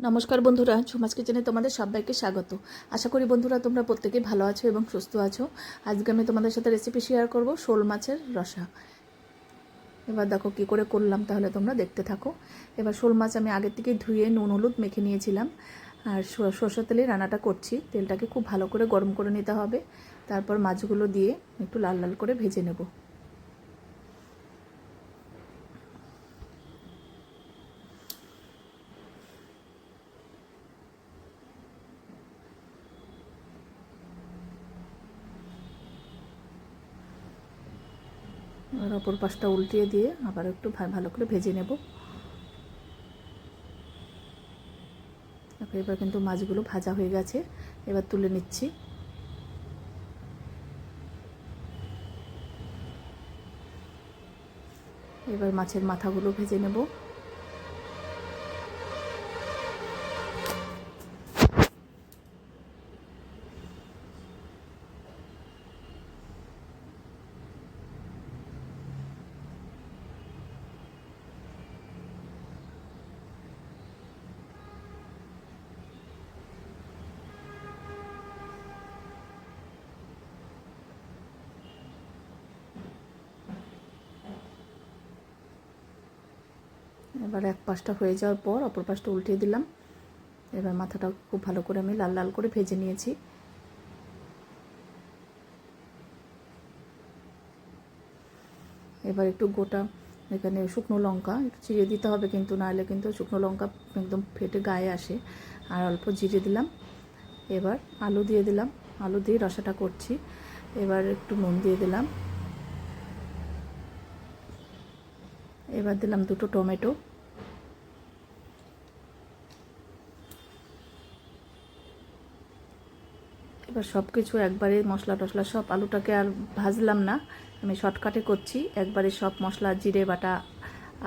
নমস্কার বন্ধুরা, ঝুমাস কিচেনে তোমাদের সবাইকে স্বাগত। আশা করি বন্ধুরা তোমরা প্রত্যেকেই ভালো আছো এবং সুস্থ আছো। আজকে আমি তোমাদের সাথে রেসিপি শেয়ার করব শোল মাছের রসা। এবার দেখো কী করে করলাম, তাহলে তোমরা দেখতে থাকো। এবার শোল মাছ আমি আগের থেকেই ধুয়ে নুন হলুদ মেখে নিয়েছিলাম, আর সরষের তেলে রান্নাটা করছি। তেলটাকে খুব ভালো করে গরম করে নিতে হবে, তারপর মাছগুলো দিয়ে একটু লাল লাল করে ভেজে নেব। আর অপর পাশটা উল্টিয়ে দিয়ে আবার একটু ভালো করে ভেজে নেব। এবার কিন্তু মাছগুলো ভাজা হয়ে গেছে, এবার তুলে নিচ্ছি। এবার মাছের মাথাগুলো ভেজে নেব। এবার এক পাশটা হয়ে যাওয়ার পর অপর পাশটা উল্টিয়ে দিলাম। এবার মাথাটা খুব ভালো করে আমি লাল লাল করে ভেজে নিয়েছি। এবার একটু গোটা এখানে শুকনো লঙ্কা একটু চিড়ে দিতে হবে, কিন্তু নাহলে কিন্তু শুকনো লঙ্কা একদম ফেটে গায়ে আসে। আর অল্প জিরে দিলাম। এবার আলু দিয়ে দিলাম, আলু দিয়ে রসাটা করছি। এবার একটু নুন দিয়ে দিলাম। এবার দিলাম দুটো টমেটো। এবার সব কিছু একবারে মশলা টশলা সব, আলুটাকে আর ভাজলাম না, আমি শর্টকাটে করছি। একবারে সব মশলা, জিরে বাটা,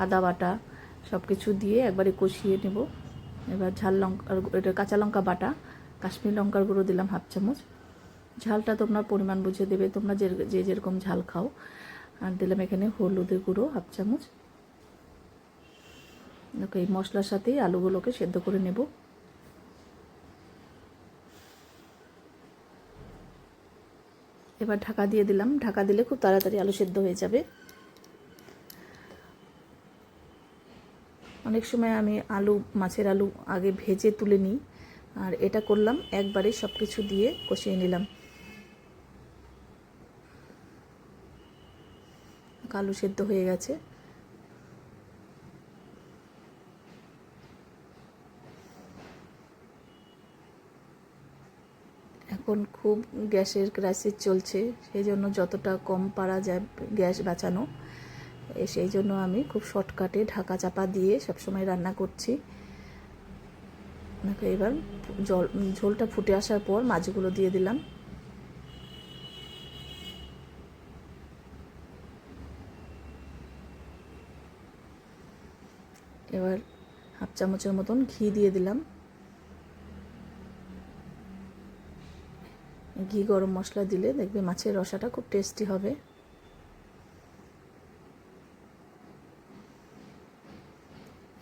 আদা বাটা সব কিছু দিয়ে একবারে কষিয়ে নেব। এবার ঝাল লঙ্কা, এটা কাঁচা লঙ্কা বাটা, কাশ্মীর লঙ্কার গুঁড়ো দিলাম 1/2 চামচ। ঝালটা তোমরা পরিমাণ বুঝে দেবে, তোমরা যে যেরকম ঝাল খাও। আর দিলাম এখানে হলুদের গুঁড়ো 1/2 চামচ। দেখো এই মশলার সাথেই আলুগুলোকে সেদ্ধ করে নেব। এবার ঢাকা দিয়ে দিলাম, ঢাকা দিলে খুব তাড়াতাড়ি আলু সেদ্ধ হয়ে যাবে। অনেক সময় আমি মাছের আলু আগে ভেজে তুলে নিই, আর এটা করলাম একবারে সব কিছু দিয়ে কষিয়ে নিলাম। আলু সেদ্ধ হয়ে গেছে। এখন খুব গ্যাসের ক্রাইসিস চলছে, সেই জন্য যতটা কম পারা যায় গ্যাস বাঁচানো, সেই জন্য আমি খুব শর্টকাটে ঢাকা চাপা দিয়ে সবসময় রান্না করছি। এবার ঝোলটা ফুটে আসার পর মাছগুলো দিয়ে দিলাম। এবার 1/2 চামচের মতন ঘি দিয়ে দিলাম। ঘি গরম মশলা দিলে দেখবে মাছের রসাটা খুব টেস্টি হবে।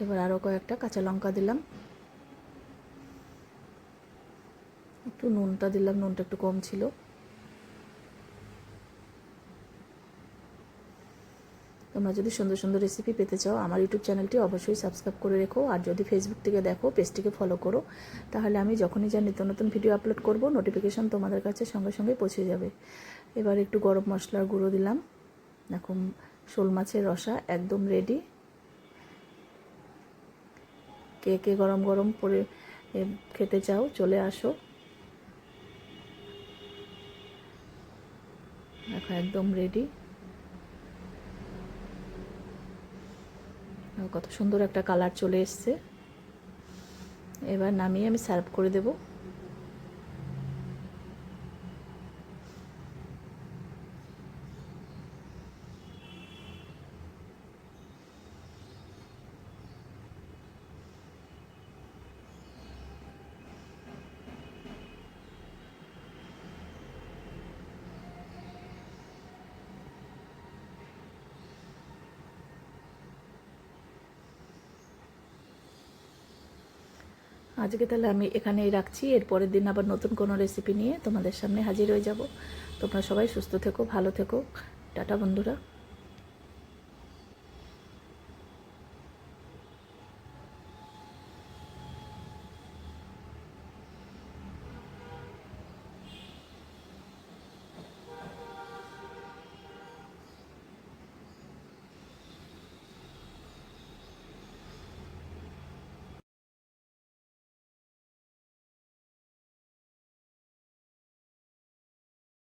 এবার আরও কয়েকটা কাঁচা লঙ্কা দিলাম, একটু নুনটা দিলাম, নুনটা একটু কম ছিল। তোমরা যদি সুন্দর সুন্দর রেসিপি পেতে চাও আমার ইউটিউব চ্যানেলটি অবশ্যই সাবস্ক্রাইব করে রেখো, আর যদি ফেসবুক থেকে দেখো পেজটিকে ফলো করো, তাহলে আমি যখনই যা নিত্য নতুন ভিডিও আপলোড করব নোটিফিকেশান তোমাদের কাছে সঙ্গে সঙ্গে পৌঁছে যাবে। এবার একটু গরম মশলার গুঁড়ো দিলাম। এখন শোল মাছের রসা একদম রেডি। কে কে গরম গরম করে খেতে চাও চলে আসো। দেখো একদম রেডি। কত সুন্দর একটা কালার চলে এসছে। এবার নামিয়ে আমি সার্ভ করে দেব। আজকে তাহলে আমি এখানেই রাখছি, এর পরের দিন আবার নতুন কোনো রেসিপি নিয়ে তোমাদের সামনে হাজির হয়ে যাব। তোমরা সবাই সুস্থ থেকো, ভালো থেকো। টাটা বন্ধুরা।